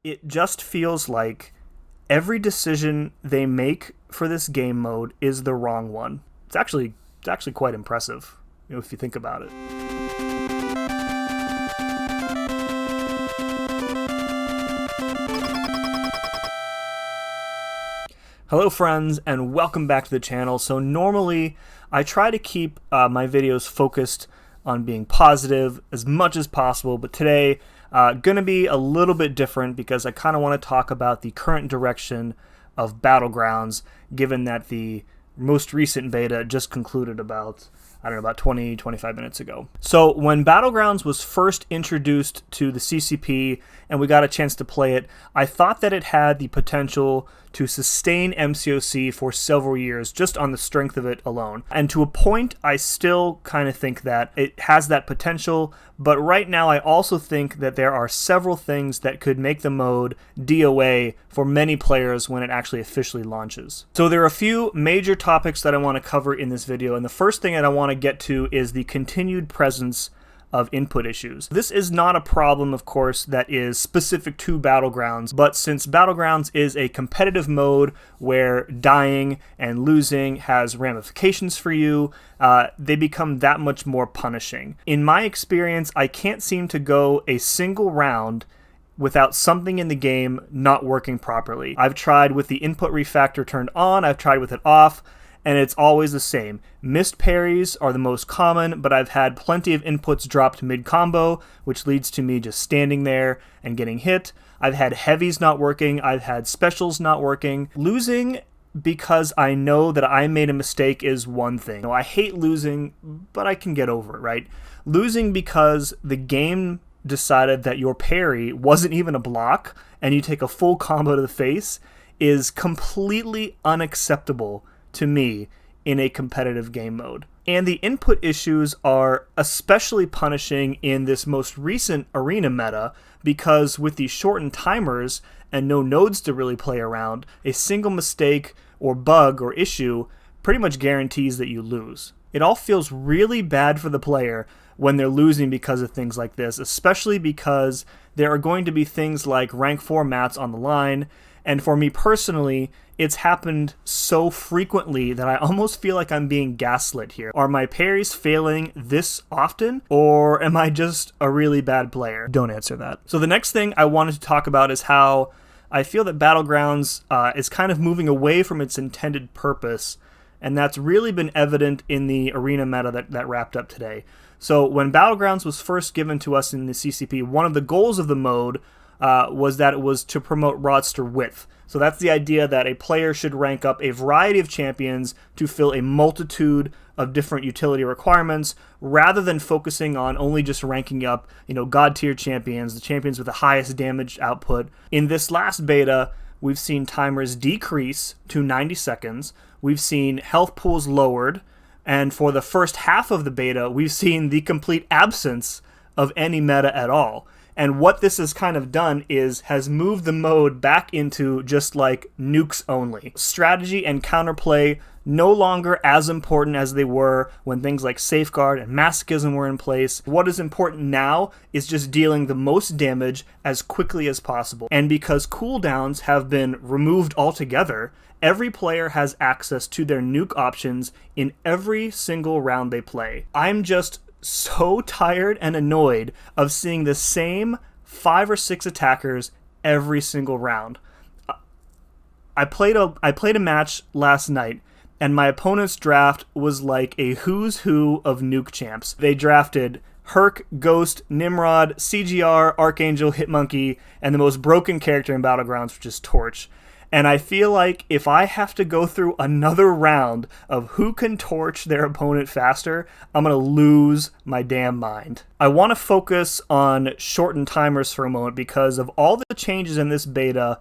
It just feels like every decision they make for this game mode is the wrong one. It's actually quite impressive, if you think about it. Hello friends, and welcome back to the channel. So normally I try to keep my videos focused on being positive as much as possible, but today gonna be a little bit different because I kind of want to talk about the current direction of Battlegrounds, given that the most recent beta just concluded about 20-25 minutes ago. So when Battlegrounds was first introduced to the CCP and we got a chance to play it, I thought that it had the potential to sustain mcoc for several years just on the strength of it alone. And to a point, I still kind of think that it has that potential, but right now I also think that there are several things that could make the mode DOA for many players when it actually officially launches. So there are a few major topics that I want to cover in this video, and the first thing that I want to get to is the continued presence of input issues. This is not a problem, of course, that is specific to Battlegrounds, but since Battlegrounds is a competitive mode where dying and losing has ramifications for you, they become that much more punishing. In my experience, I can't seem to go a single round without something in the game not working properly. I've tried with the input refactor turned on, I've tried with it off, and it's always the same. Missed parries are the most common, but I've had plenty of inputs dropped mid-combo, which leads to me just standing there and getting hit. I've had heavies not working, I've had specials not working. Losing because I know that I made a mistake is one thing. I hate losing, but I can get over it, right? Losing because the game decided that your parry wasn't even a block and you take a full combo to the face is completely unacceptable to me in a competitive game mode. And the input issues are especially punishing in this most recent arena meta because with these shortened timers and no nodes to really play around, a single mistake or bug or issue pretty much guarantees that you lose. It all feels really bad for the player when they're losing because of things like this, especially because there are going to be things like rank 4 mats on the line. And for me personally, it's happened so frequently that I almost feel like I'm being gaslit here. Are my parries failing this often, or am I just a really bad player? Don't answer that. So the next thing I wanted to talk about is how I feel that Battlegrounds is kind of moving away from its intended purpose, and that's really been evident in the arena meta that wrapped up today. So when Battlegrounds was first given to us in the CCP, one of the goals of the mode was that it was to promote roster width. So that's the idea that a player should rank up a variety of champions to fill a multitude of different utility requirements rather than focusing on only just ranking up, god tier champions, the champions with the highest damage output. In this last beta, we've seen timers decrease to 90 seconds. We've seen health pools lowered. And for the first half of the beta, we've seen the complete absence of any meta at all. And what this has kind of done has moved the mode back into just like nukes only. Strategy and counterplay no longer as important as they were when things like Safeguard and Masochism were in place. What is important now is just dealing the most damage as quickly as possible. And because cooldowns have been removed altogether, every player has access to their nuke options in every single round they play. I'm just so tired and annoyed of seeing the same 5 or 6 attackers every single round. I played a match last night, and my opponent's draft was like a who's who of nuke champs. They drafted Herc, Ghost, Nimrod, CGR, Archangel, Hitmonkey, and the most broken character in Battlegrounds, which is Torch. And I feel like if I have to go through another round of who can torch their opponent faster, I'm going to lose my damn mind. I want to focus on shortened timers for a moment because of all the changes in this beta.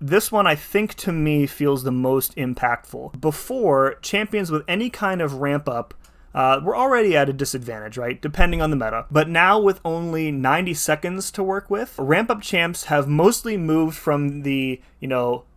This one, I think, to me, feels the most impactful. Before, champions with any kind of ramp up we're already at a disadvantage, right? Depending on the meta. But now with only 90 seconds to work with, ramp-up champs have mostly moved from the,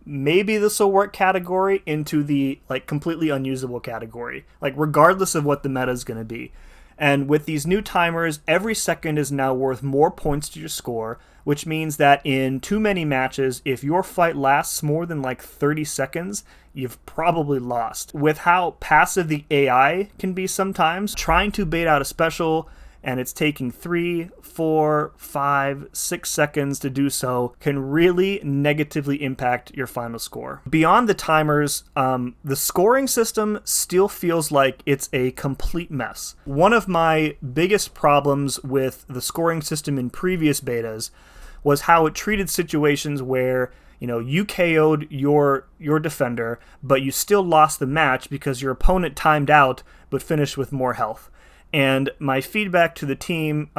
maybe this will work category into the, completely unusable category. Regardless of what the meta is going to be. And with these new timers, every second is now worth more points to your score. which means that in too many matches, if your fight lasts more than like 30 seconds, you've probably lost. With how passive the AI can be sometimes, trying to bait out a special and it's taking 3, 4, 5, 6 seconds to do so can really negatively impact your final score. Beyond the timers, the scoring system still feels like it's a complete mess. One of my biggest problems with the scoring system in previous betas was how it treated situations where you KO'd your defender, but you still lost the match because your opponent timed out but finished with more health. And my feedback to the team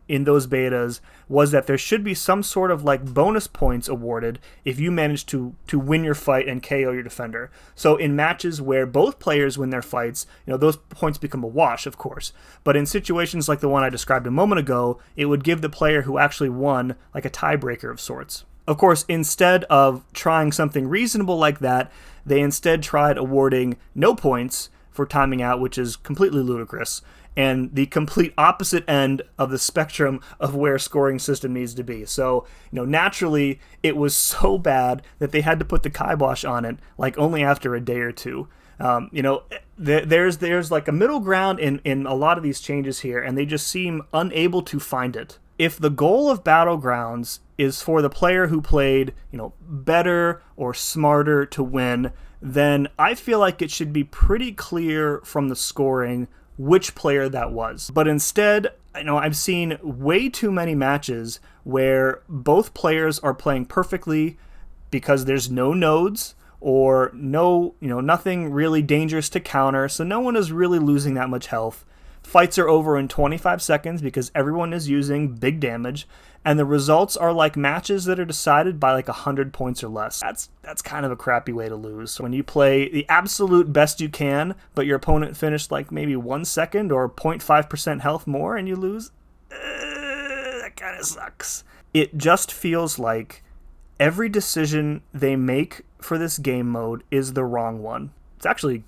in those betas was that there should be some sort of like bonus points awarded if you manage to win your fight and KO your defender. So in matches where both players win their fights, those points become a wash, of course. But in situations like the one I described a moment ago, it would give the player who actually won like a tiebreaker of sorts. Of course, instead of trying something reasonable like that, they instead tried awarding no points for timing out, which is completely ludicrous, and the complete opposite end of the spectrum of where scoring system needs to be. So, naturally, it was so bad that they had to put the kibosh on it, like only after a day or two. There's like a middle ground in a lot of these changes here, and they just seem unable to find it. If the goal of Battlegrounds is for the player who played, better or smarter to win, then I feel like it should be pretty clear from the scoring which player that was. But instead, I've seen way too many matches where both players are playing perfectly because there's no nodes or nothing really dangerous to counter, so no one is really losing that much health. Fights are over in 25 seconds because everyone is using big damage, and the results are like matches that are decided by like 100 points or less. That's kind of a crappy way to lose. When you play the absolute best you can, but your opponent finished like maybe 1 second or 0.5% health more and you lose, that kind of sucks. It just feels like every decision they make for this game mode is the wrong one. It's actually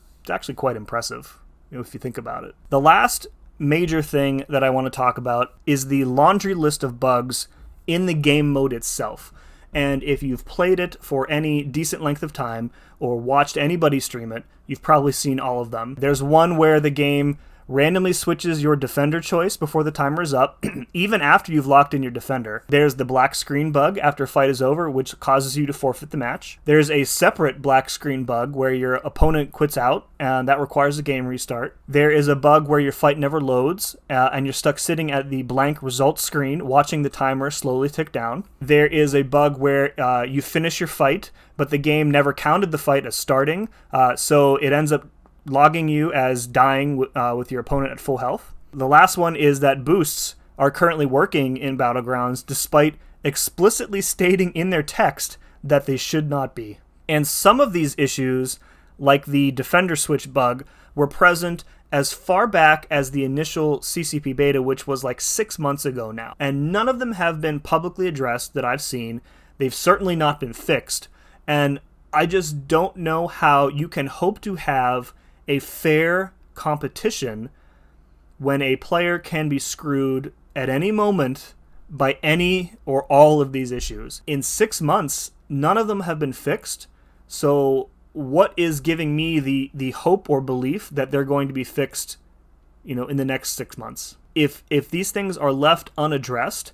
quite impressive, if you think about it. The last major thing that I want to talk about is the laundry list of bugs in the game mode itself. And if you've played it for any decent length of time or watched anybody stream it, you've probably seen all of them. There's one where the game randomly switches your defender choice before the timer is up, even after you've locked in your defender. There's the black screen bug after a fight is over, which causes you to forfeit the match. There's a separate black screen bug where your opponent quits out, and that requires a game restart. There is a bug where your fight never loads, and you're stuck sitting at the blank results screen, watching the timer slowly tick down. There is a bug where you finish your fight, but the game never counted the fight as starting, so it ends up logging you as dying with your opponent at full health. The last one is that boosts are currently working in Battlegrounds despite explicitly stating in their text that they should not be. And some of these issues, like the defender switch bug, were present as far back as the initial CCP beta, which was like 6 months ago now. And none of them have been publicly addressed that I've seen. They've certainly not been fixed. And I just don't know how you can hope to have a fair competition when a player can be screwed at any moment by any or all of these issues. In 6 months, none of them have been fixed. So what is giving me the hope or belief that they're going to be fixed, in the next 6 months? If these things are left unaddressed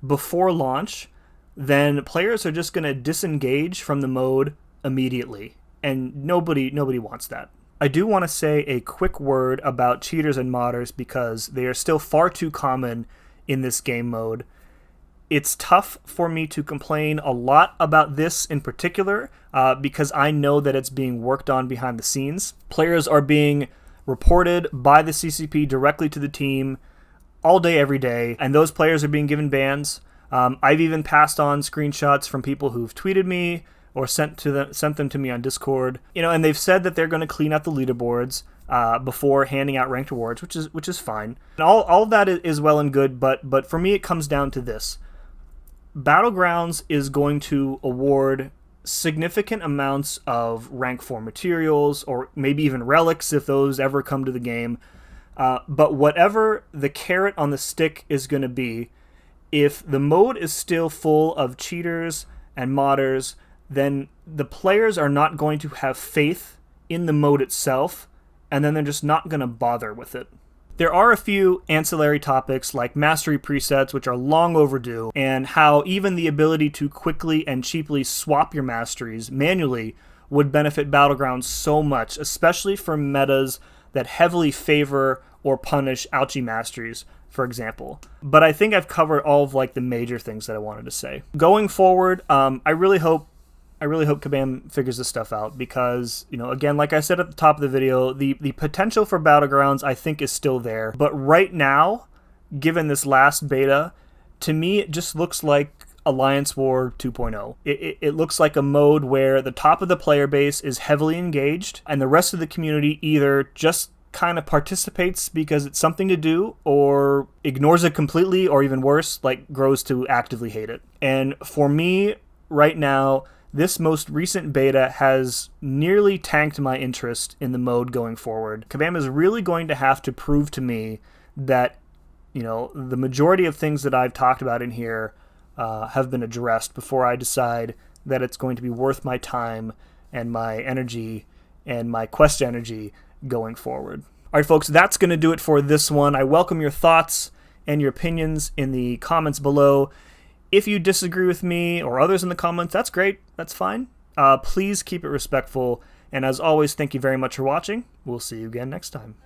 before launch, then players are just going to disengage from the mode immediately, and nobody wants that. I do want to say a quick word about cheaters and modders because they are still far too common in this game mode. It's tough for me to complain a lot about this in particular because I know that it's being worked on behind the scenes. Players are being reported by the CCP directly to the team all day, every day, and those players are being given bans. I've even passed on screenshots from people who've tweeted me or sent them to me on Discord, and they've said that they're going to clean out the leaderboards before handing out ranked awards, which is fine. And all of that is well and good, but for me it comes down to this: Battlegrounds is going to award significant amounts of rank 4 materials, or maybe even relics if those ever come to the game. But whatever the carrot on the stick is going to be, if the mode is still full of cheaters and modders, then the players are not going to have faith in the mode itself, and then they're just not going to bother with it. There are a few ancillary topics like mastery presets, which are long overdue, and how even the ability to quickly and cheaply swap your masteries manually would benefit Battlegrounds so much, especially for metas that heavily favor or punish ouchie masteries, for example. But I think I've covered all of like the major things that I wanted to say. Going forward, I really hope Kabam figures this stuff out because, you know, again, like I said at the top of the video, the potential for Battlegrounds I think is still there. But right now, given this last beta, to me it just looks like Alliance War 2.0. It looks like a mode where the top of the player base is heavily engaged and the rest of the community either just kind of participates because it's something to do or ignores it completely, or even worse, like grows to actively hate it. And for me right now, this most recent beta has nearly tanked my interest in the mode going forward. Kabam is really going to have to prove to me that, you know, the majority of things that I've talked about in here have been addressed before I decide that it's going to be worth my time and my energy and my quest energy going forward. All right, folks, that's going to do it for this one. I welcome your thoughts and your opinions in the comments below. If you disagree with me or others in the comments, that's great. That's fine. Please keep it respectful. And as always, thank you very much for watching. We'll see you again next time.